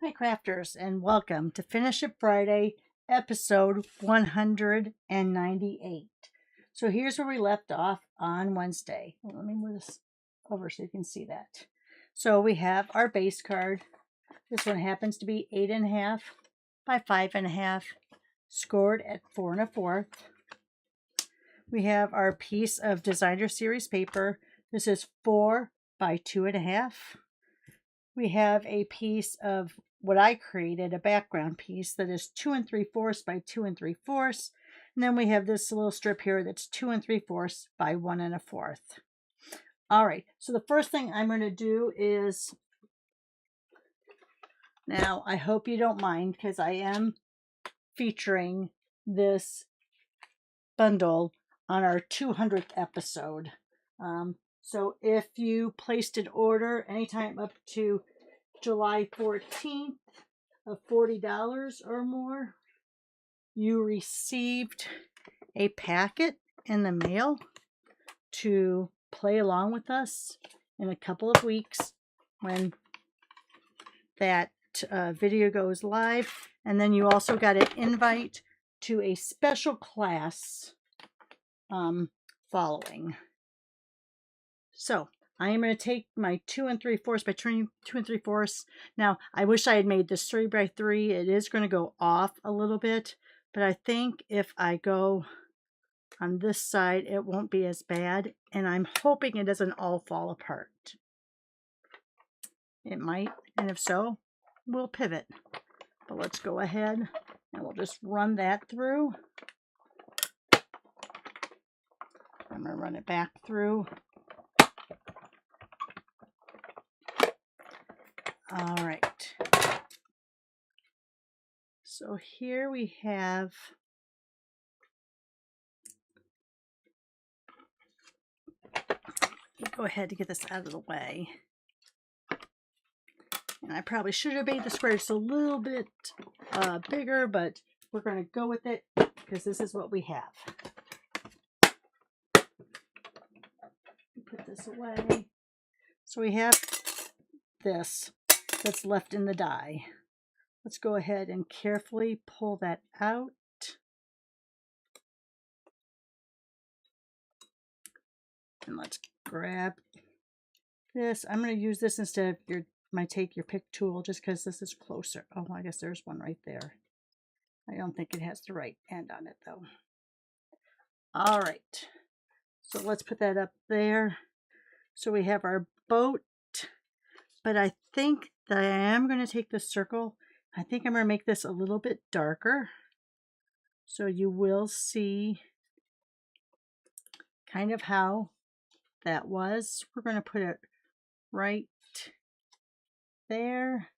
Hi, crafters, and welcome to Finish It Friday, episode 198. So here's where we left off on Wednesday. Let me move this over so you can see that. So we have our base card. This one happens to be 8.5 by 5.5, scored at 4 1/4. We have our piece of Designer Series paper. This is 4 by 2.5. We have a piece of what I created, a background piece that is 2 3/4 by 2 3/4. And then we have this little strip here that's 2 3/4 by 1 1/4. All right, so the first thing I'm going to do is, now I hope you don't mind because I am featuring this bundle on our 200th episode. So if you placed an order anytime up to July 14th of $40 or more, you received a packet in the mail to play along with us in a couple of weeks when that video goes live. And then you also got an invite to a special class following. So I am going to take my 2 3/4 by 2 3/4. Now, I wish I had made this 3 by 3. It is going to go off a little bit, but I think if I go on this side, it won't be as bad. And I'm hoping it doesn't all fall apart. It might, and if so, we'll pivot. But let's go ahead and we'll just run that through. I'm going to run it back through. All right. So here we have go ahead to get this out of the way. And I probably should have made the square just a little bit bigger, but we're going to go with it because this is what we have. Put this away. So we have this that's left in the die. Let's go ahead and carefully pull that out. And let's grab this. I'm going to use this instead of take your pick tool just because this is closer. Oh, I guess there's one right there. I don't think it has the right end on it though. All right. So let's put that up there. So we have our boat, but I think that I am going to take the circle. I think I'm going to make this a little bit darker. So you will see kind of how that was. We're going to put it right there.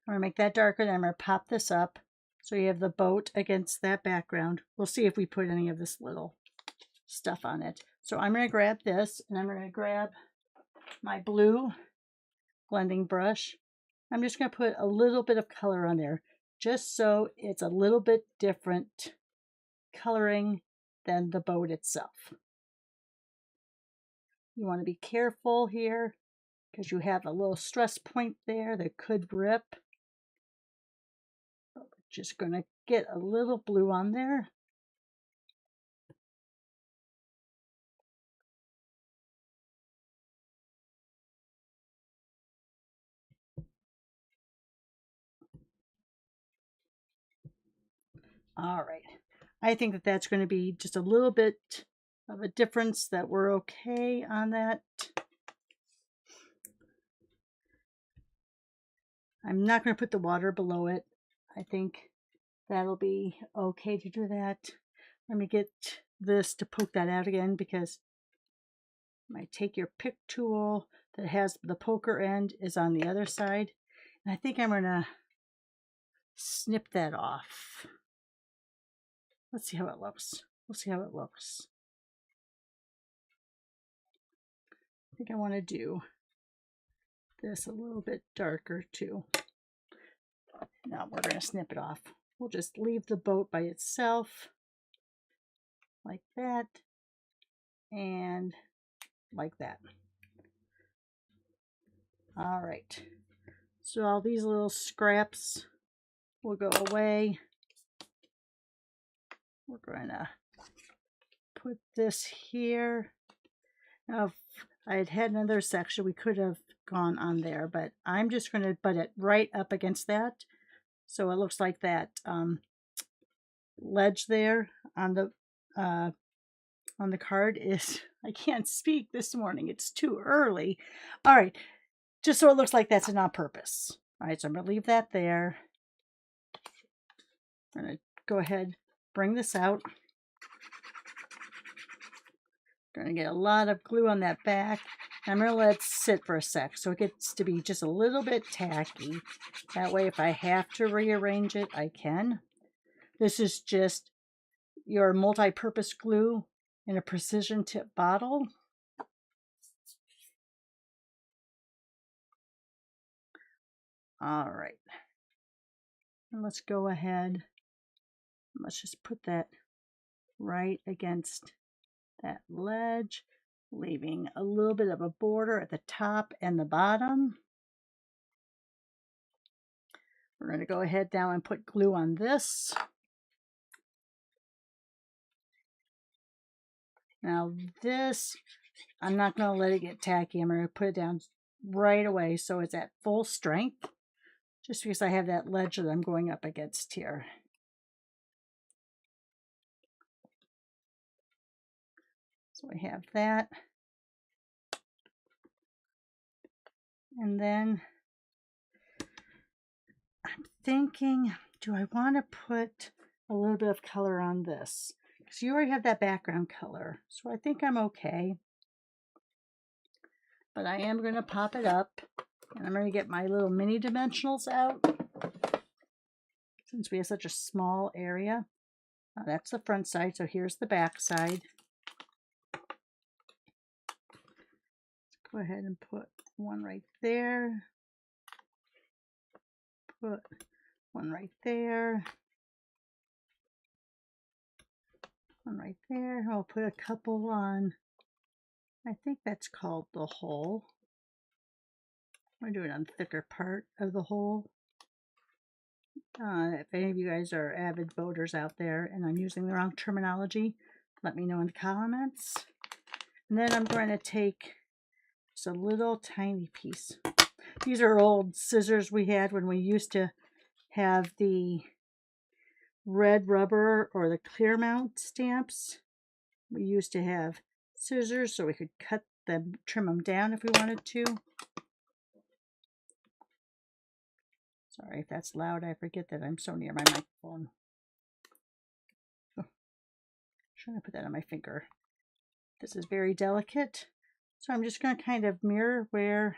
I'm going to make that darker, then I'm going to pop this up. So you have the boat against that background. We'll see if we put any of this little stuff on it. So I'm going to grab this, and I'm going to grab my blue blending brush. I'm just going to put a little bit of color on there, just so it's a little bit different coloring than the boat itself. You want to be careful here because you have a little stress point there that could rip. Just going to get a little blue on there. All right. I think that that's going to be just a little bit of a difference, that we're okay on that. I'm not going to put the water below it. I think that'll be okay to do that. Let me get this to poke that out again, because you might take your pick tool that has the poker end is on the other side. And I think I'm going to snip that off. Let's see how it looks. We'll see how it looks. I think I want to do this a little bit darker too. Now we're going to snip it off. We'll just leave the boat by itself like that and like that. All right. So all these little scraps will go away. We're going to put this here. Now, if I had another section, we could have gone on there, but I'm just going to butt it right up against that. So it looks like that ledge there on the card is, I can't speak this morning. It's too early. All right. Just so it looks like that's an on purpose. All right. So I'm going to leave that there. I'm going to go ahead, bring this out. Going to get a lot of glue on that back. I'm going to let it sit for a sec so it gets to be just a little bit tacky. That way, if I have to rearrange it, I can. This is just your multi-purpose glue in a precision tip bottle. All right. And let's go ahead. Let's just put that right against that ledge, leaving a little bit of a border at the top and the bottom. We're going to go ahead now and put glue on this. Now this, I'm not going to let it get tacky. I'm going to put it down right away so it's at full strength, just because I have that ledge that I'm going up against here. So we have that. And then I'm thinking, do I want to put a little bit of color on this? Because you already have that background color. So I think I'm okay. But I am going to pop it up. And I'm going to get my little mini dimensionals out. Since we have such a small area. That's the front side. So here's the back side. Let's go ahead and put one right there. Put one right there. One right there. I'll put a couple on. I think that's called the hole. I'm doing it on the thicker part of the hole. If any of you guys are avid boaters out there and I'm using the wrong terminology, let me know in the comments. And then I'm going to take just a little tiny piece. These are old scissors we had when we used to have the red rubber or the clear mount stamps. We used to have scissors so we could cut them, trim them down if we wanted to. Sorry if that's loud. I forget that I'm so near my microphone. Oh, trying to put that on my finger. This is very delicate. So I'm just going to kind of mirror where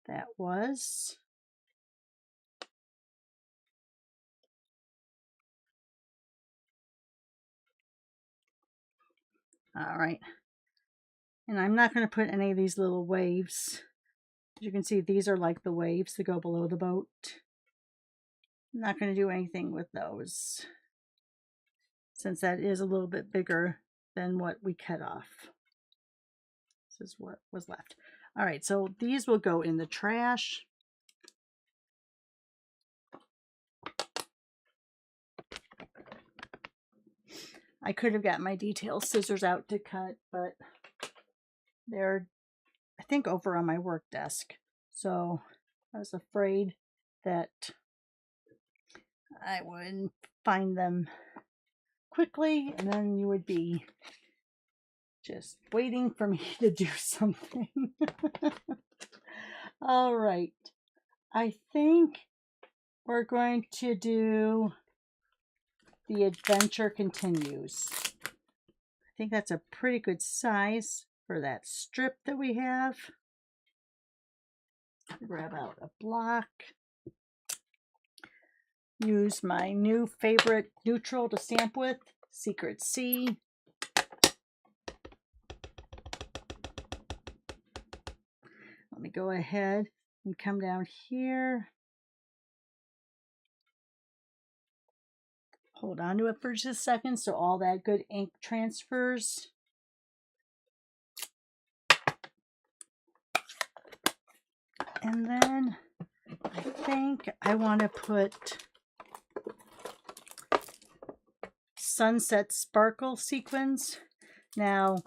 that was. All right. And I'm not going to put any of these little waves. As you can see, these are like the waves that go below the boat. I'm not going to do anything with those, since that is a little bit bigger than what we cut off. This is what was left. All right, so these will go in the trash. I could have got my detail scissors out to cut, but they're, I think, over on my work desk. So I was afraid that I wouldn't find them quickly, and then you would be just waiting for me to do something. All right. I think we're going to do The Adventure Continues. I think that's a pretty good size for that strip that we have. Grab out a block. Use my new favorite neutral to stamp with, Secret C. Let me go ahead and come down here. Hold on to it for just a second so all that good ink transfers. And then I think I want to put Sunset Sparkle sequins. Now,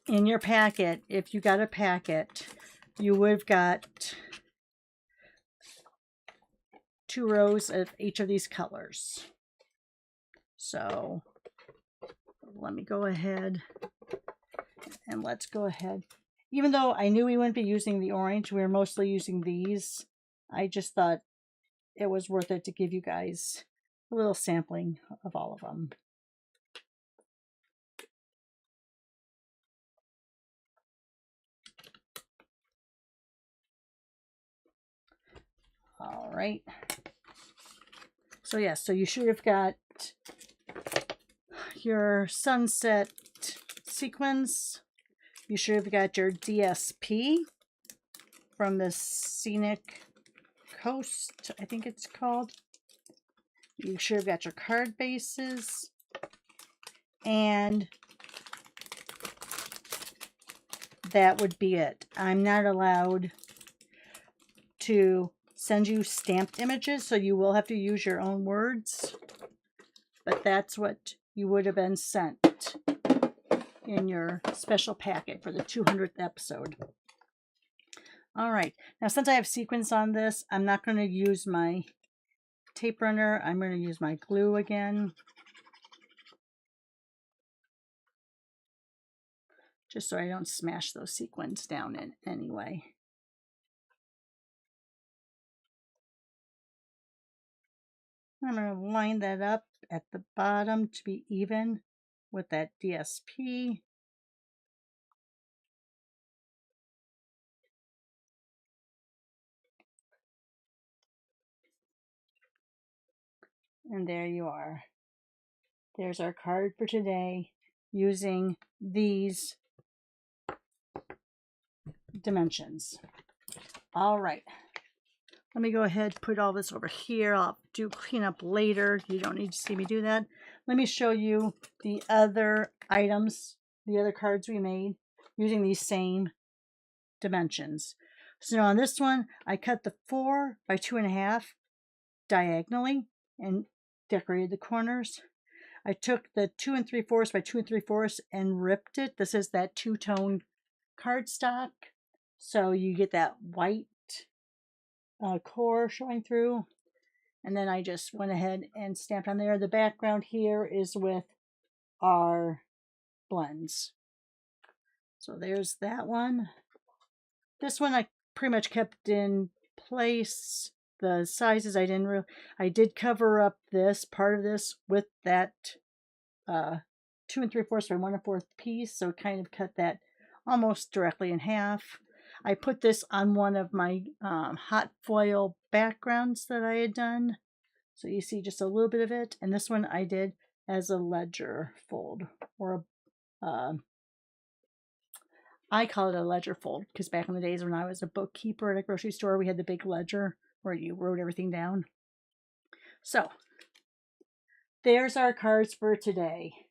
in your packet, if you got a packet, you would have got 2 rows of each of these colors. So let me go ahead and let's go ahead. Even though I knew we wouldn't be using the orange, we were mostly using these. I just thought it was worth it to give you guys a little sampling of all of them. All right. So yeah, so you should have got your sunset sequins. You should have got your DSP from the Scenic Coast, I think it's called. You should have got your card bases. And that would be it. I'm not allowed to send you stamped images, so you will have to use your own words. But that's what you would have been sent in your special packet for the 200th episode. All right, now since I have sequins on this, I'm not going to use my tape runner. I'm going to use my glue again. Just so I don't smash those sequins down in any way. I'm going to line that up at the bottom to be even with that DSP. And there you are. There's our card for today using these dimensions. All right. Let me go ahead and put all this over here. I'll do cleanup later. You don't need to see me do that. Let me show you the other items, the other cards we made using these same dimensions. So on this one, I cut the 4 by 2.5 diagonally and decorated the corners. I took the 2 3/4 by 2 3/4 and ripped it. This is that two-tone cardstock. So you get that white core showing through. And then I just went ahead and stamped on there. The background here is with our blends. So there's that one. This one I pretty much kept in place. The sizes I did cover up this part of this with that 2 3/4 by 1 1/4 piece, so kind of cut that almost directly in half. I put this on one of my hot foil backgrounds that I had done, so you see just a little bit of it. And this one I did as a ledger fold, or I call it a ledger fold because back in the days when I was a bookkeeper at a grocery store, we had the big ledger where you wrote everything down. So there's our cards for today.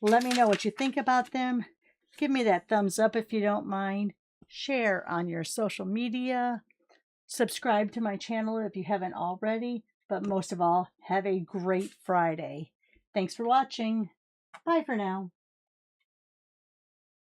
Let me know what you think about them. Give me that thumbs up if you don't mind. Share on your social media. Subscribe to my channel if you haven't already. But most of all, have a great Friday. Thanks for watching. Bye for now.